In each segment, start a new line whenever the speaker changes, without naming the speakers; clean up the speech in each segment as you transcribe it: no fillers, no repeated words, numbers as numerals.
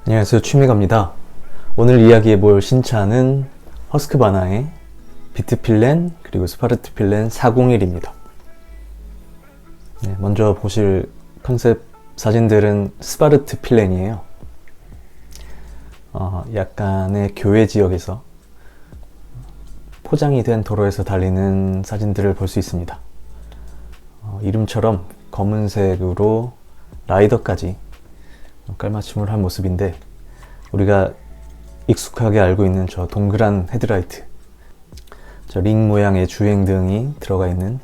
안녕하세요, 취미가입니다. 오늘 이야기해볼 신차는 허스크바나의 비트필렌 그리고 스파르트필렌 401입니다. 먼저 보실 컨셉 사진들은 스파르트필렌이에요. 약간의 교외 지역에서 포장이 된 도로에서 달리는 사진들을 볼 수 있습니다. 이름처럼 검은색으로 라이더까지 깔맞춤을 한 모습인데, 우리가 익숙하게 알고 있는 저 동그란 헤드라이트, 저 링 모양의 주행등이 들어가 있는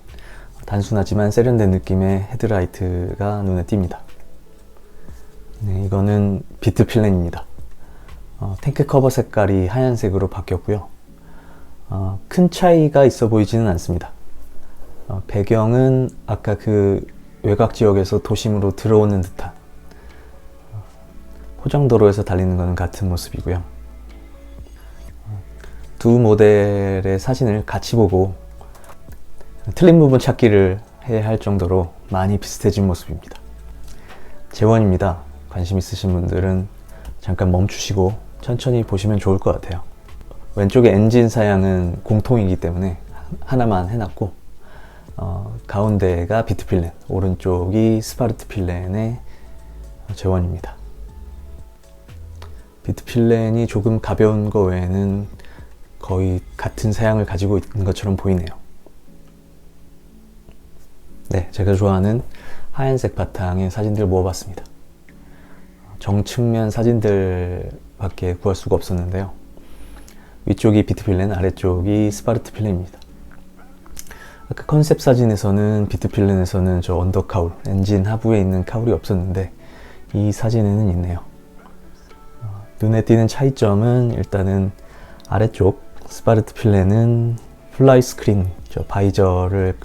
단순하지만 세련된 느낌의 헤드라이트가 눈에 띕니다. 이거는 비트필렌입니다. 탱크 커버 색깔이 하얀색으로 바뀌었고요. 큰 차이가 있어 보이지는 않습니다. 배경은 아까 그 외곽 지역에서 도심으로 들어오는 듯한 포장도로에서 달리는 것은 같은 모습이고요. 두 모델의 사진을 같이 보고 틀린 부분 찾기를 해야 할 정도로 많이 비슷해진 모습입니다. 재원입니다. 관심 있으신 분들은 잠깐 멈추시고 천천히 보시면 좋을 것 같아요. 왼쪽에 엔진 사양은 공통이기 때문에 하나만 해놨고, 가운데가 비트필렌, 오른쪽이 스파르트필렌의 재원입니다. 비트필렌이 조금 가벼운 거 외에는 거의 같은 사양을 가지고 있는 것처럼 보이네요. 제가 좋아하는 하얀색 바탕의 사진들 모아봤습니다. 정측면 사진들밖에 구할 수가 없었는데요. 위쪽이 비트필렌, 아래쪽이 스파르트필렌입니다. 아까 컨셉 사진에서는, 비트필렌에서는 저 언더카울, 엔진 하부에 있는 카울이 없었는데 이 사진에는 있네요. 눈에 띄는 차이점은 일단은 아래쪽 스파르트필렌은 플라이 스크린, 저 바이저를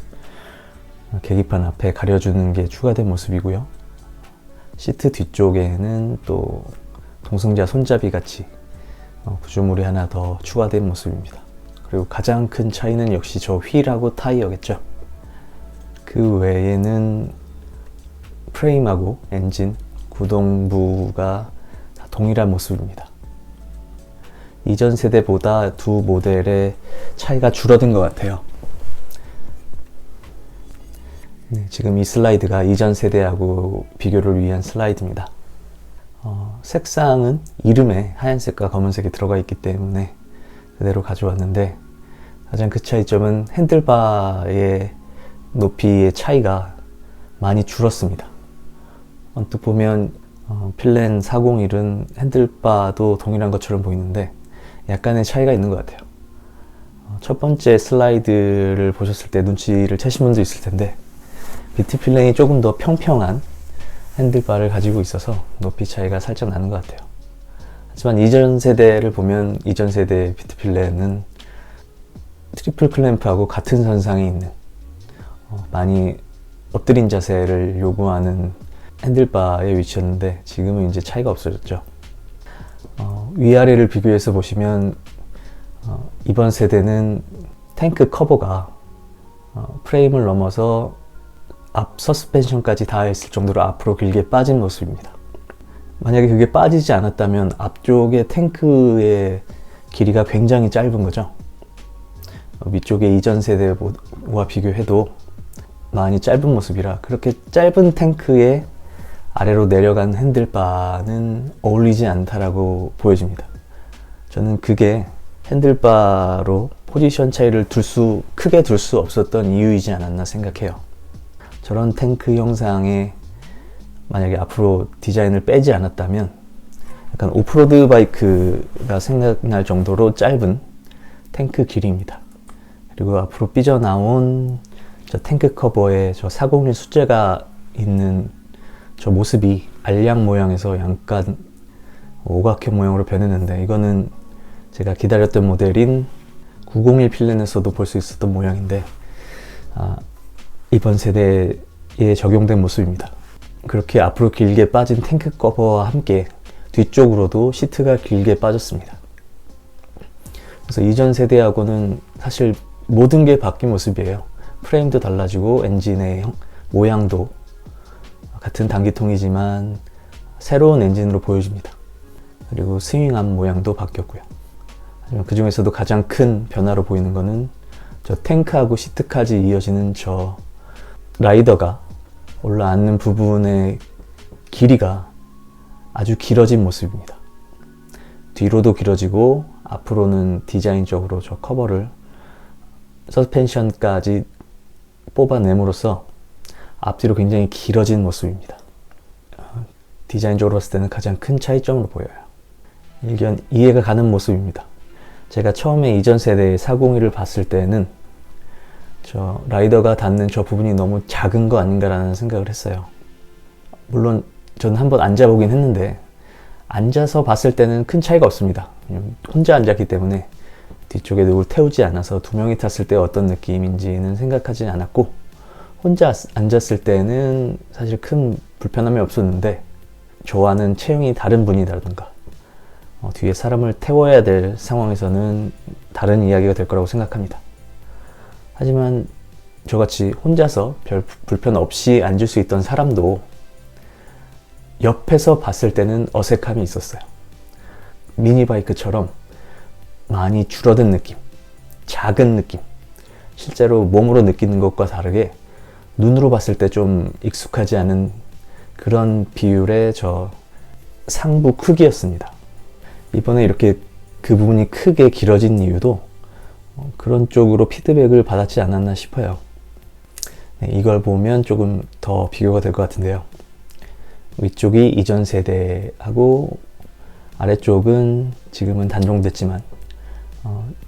계기판 앞에 가려주는 게 추가된 모습이고요. 시트 뒤쪽에는 또 동승자 손잡이 같이 구조물이 하나 더 추가된 모습입니다. 그리고 가장 큰 차이는 역시 저 휠하고 타이어겠죠. 그 외에는 프레임하고 엔진, 구동부가 동일한 모습입니다. 이전 세대보다 두 모델의 차이가 줄어든 것 같아요. 지금 이 슬라이드가 이전 세대하고 비교를 위한 슬라이드입니다. 색상은 이름에 하얀색과 검은색이 들어가 있기 때문에 그대로 가져왔는데, 가장 큰 차이점은 핸들바의 높이의 차이가 많이 줄었습니다. 언뜻 보면 필렌 401은 핸들바도 동일한 것처럼 보이는데 약간의 차이가 있는 것 같아요. 첫 번째 슬라이드를 보셨을 때 눈치를 채신 분도 있을 텐데, 비트필렌이 조금 더 평평한 핸들바를 가지고 있어서 높이 차이가 살짝 나는 것 같아요. 하지만 이전 세대를 보면 이전 세대 비트필렌은 트리플 클램프하고 같은 선상에 있는 많이 엎드린 자세를 요구하는 핸들바의 위치였는데, 지금은 이제 차이가 없어졌죠. 위아래를 비교해서 보시면 이번 세대는 탱크 커버가 프레임을 넘어서 앞 서스펜션까지 닿아있을 정도로 앞으로 길게 빠진 모습입니다. 만약에 그게 빠지지 않았다면 앞쪽의 탱크의 길이가 굉장히 짧은 거죠. 위쪽의 이전 세대와 비교해도 많이 짧은 모습이라, 그렇게 짧은 탱크에 아래로 내려간 핸들바는 어울리지 않다라고 보여집니다. 저는 그게 핸들바로 포지션 차이를 크게 둘 수 없었던 이유이지 않았나 생각해요. 저런 탱크 형상에 만약에 앞으로 디자인을 빼지 않았다면 약간 오프로드 바이크가 생각날 정도로 짧은 탱크 길이입니다. 그리고 앞으로 삐져나온 저 탱크 커버에 저 401 숫자가 있는 저 모습이 알약 모양에서 약간 오각형 모양으로 변했는데, 이거는 제가 기다렸던 모델인 901 필렌에서도 볼 수 있었던 모양인데, 이번 세대에 적용된 모습입니다. 그렇게 앞으로 길게 빠진 탱크 커버와 함께 뒤쪽으로도 시트가 길게 빠졌습니다. 그래서 이전 세대하고는 사실 모든 게 바뀐 모습이에요. 프레임도 달라지고 엔진의 모양도 같은 단기통이지만 새로운 엔진으로 보여집니다. 그리고 스윙암 모양도 바뀌었고요. 하지만 그 중에서도 가장 큰 변화로 보이는 거는 저 탱크하고 시트까지 이어지는 저 라이더가 올라앉는 부분의 길이가 아주 길어진 모습입니다. 뒤로도 길어지고 앞으로는 디자인적으로 저 커버를 서스펜션까지 뽑아냄으로써 앞뒤로 굉장히 길어진 모습입니다. 디자인적으로 봤을 때는 가장 큰 차이점으로 보여요. 일견 이해가 가는 모습입니다. 제가 처음에 이전 세대의 401을 봤을 때는 저 라이더가 닿는 저 부분이 너무 작은 거 아닌가라는 생각을 했어요. 물론 저는 한번 앉아보긴 했는데 앉아서 봤을 때는 큰 차이가 없습니다. 혼자 앉았기 때문에 뒤쪽에 누굴 태우지 않아서 두 명이 탔을 때 어떤 느낌인지는 생각하지 않았고, 혼자 앉았을 때는 사실 큰 불편함이 없었는데 저와는 체형이 다른 분이라든가 뒤에 사람을 태워야 될 상황에서는 다른 이야기가 될 거라고 생각합니다. 하지만 저같이 혼자서 별 불편 없이 앉을 수 있던 사람도 옆에서 봤을 때는 어색함이 있었어요. 미니바이크처럼 많이 줄어든 느낌, 작은 느낌, 실제로 몸으로 느끼는 것과 다르게 눈으로 봤을 때 좀 익숙하지 않은 그런 비율의 저 상부 크기였습니다. 이번에 이렇게 그 부분이 크게 길어진 이유도 그런 쪽으로 피드백을 받았지 않았나 싶어요. 네, 이걸 보면 조금 더 비교가 될 것 같은데요. 위쪽이 이전 세대하고 아래쪽은 지금은 단종됐지만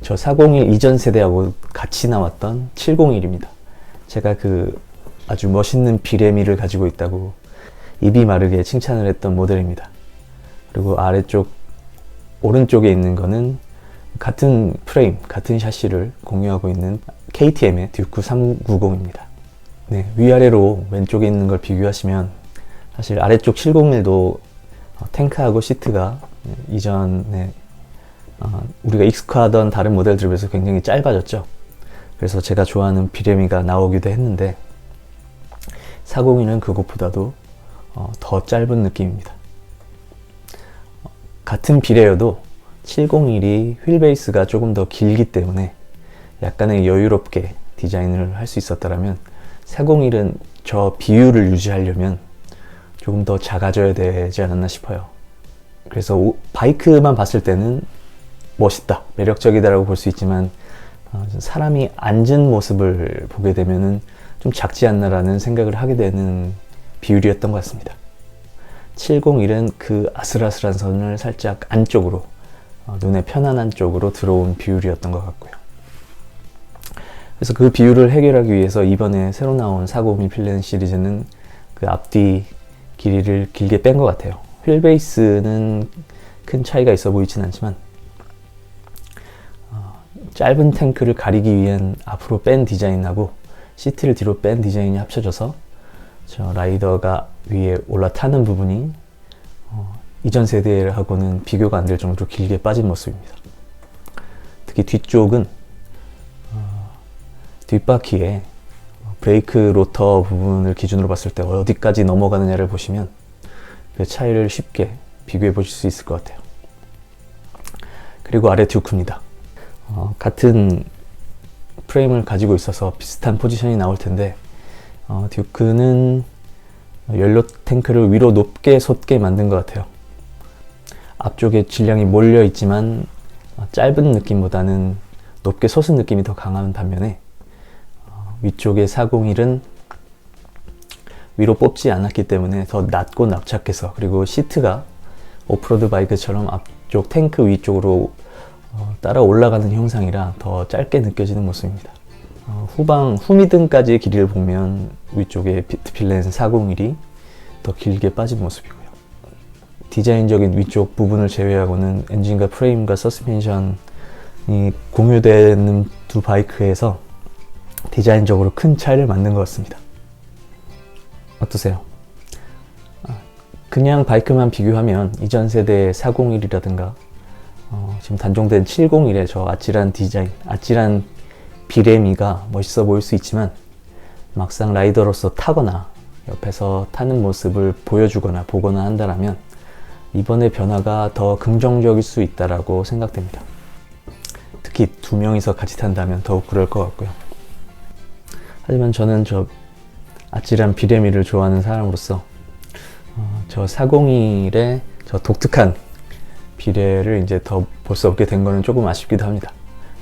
저 401 이전 세대하고 같이 나왔던 701입니다. 제가 그 아주 멋있는 비레미를 가지고 있다고 입이 마르게 칭찬을 했던 모델입니다. 그리고 아래쪽 오른쪽에 있는 거는 같은 프레임, 같은 샤시를 공유하고 있는 KTM의 듀크 390입니다. 네, 위아래로 왼쪽에 있는 걸 비교하시면 사실 아래쪽 701도 탱크하고 시트가 이전에 우리가 익숙하던 다른 모델들에 비해서 굉장히 짧아졌죠. 그래서 제가 좋아하는 비레미가 나오기도 했는데 401은 그것보다도 더 짧은 느낌입니다. 같은 비례여도 701이 휠베이스가 조금 더 길기 때문에 약간의 여유롭게 디자인을 할 수 있었다면 401은 저 비율을 유지하려면 조금 더 작아져야 되지 않았나 싶어요. 그래서 바이크만 봤을 때는 멋있다, 매력적이다라고 볼 수 있지만 사람이 앉은 모습을 보게 되면은 좀 작지 않나라는 생각을 하게 되는 비율이었던 것 같습니다. 701은 그 아슬아슬한 선을 살짝 안쪽으로 눈에 편안한 쪽으로 들어온 비율이었던 것 같고요. 그래서 그 비율을 해결하기 위해서 이번에 새로 나온 450 필렌 시리즈는 그 앞뒤 길이를 길게 뺀 것 같아요. 휠베이스는 큰 차이가 있어 보이진 않지만 짧은 탱크를 가리기 위한 앞으로 뺀 디자인하고 시트를 뒤로 뺀 디자인이 합쳐져서 저 라이더가 위에 올라타는 부분이 이전 세대하고는 비교가 안 될 정도로 길게 빠진 모습입니다. 특히 뒤쪽은 뒷바퀴에 브레이크 로터 부분을 기준으로 봤을 때 어디까지 넘어가느냐를 보시면 그 차이를 쉽게 비교해 보실 수 있을 것 같아요. 그리고 아래 듀크입니다. 같은 프레임을 가지고 있어서 비슷한 포지션이 나올 텐데 듀크는 연료 탱크를 위로 높게 솟게 만든 것 같아요. 앞쪽에 질량이 몰려 있지만 짧은 느낌보다는 높게 솟은 느낌이 더 강한 반면에 위쪽의 401은 위로 뽑지 않았기 때문에 더 낮고 납작해서, 그리고 시트가 오프로드 바이크처럼 앞쪽 탱크 위쪽으로 따라 올라가는 형상이라 더 짧게 느껴지는 모습입니다. 후방 후미등까지의 길이를 보면 위쪽에 비트필렌 401이 더 길게 빠진 모습이고요. 디자인적인 위쪽 부분을 제외하고는 엔진과 프레임과 서스펜션이 공유되는 두 바이크에서 디자인적으로 큰 차이를 만든 것 같습니다. 어떠세요? 그냥 바이크만 비교하면 이전 세대의 401이라든가 지금 단종된 701의 저 아찔한 디자인, 아찔한 비레미가 멋있어 보일 수 있지만 막상 라이더로서 타거나 옆에서 타는 모습을 보여주거나 보거나 한다면 이번의 변화가 더 긍정적일 수 있다라고 생각됩니다. 특히 두 명이서 같이 탄다면 더욱 그럴 것 같고요. 하지만 저는 저 아찔한 비레미를 좋아하는 사람으로서 저 401의 저 독특한 비례를 이제 더 볼 수 없게 된 거는 조금 아쉽기도 합니다.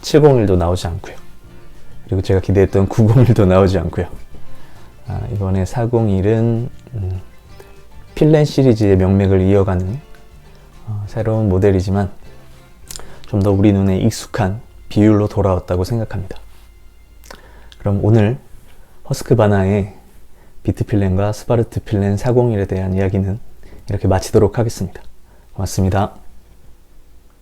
701도 나오지 않고요. 그리고 제가 기대했던 901도 나오지 않고요. 이번에 401은 필렌 시리즈의 명맥을 이어가는 새로운 모델이지만 좀 더 우리 눈에 익숙한 비율로 돌아왔다고 생각합니다. 그럼 오늘 허스크바나의 비트필렌과 스바르트 필렌 401에 대한 이야기는 이렇게 마치도록 하겠습니다. 고맙습니다.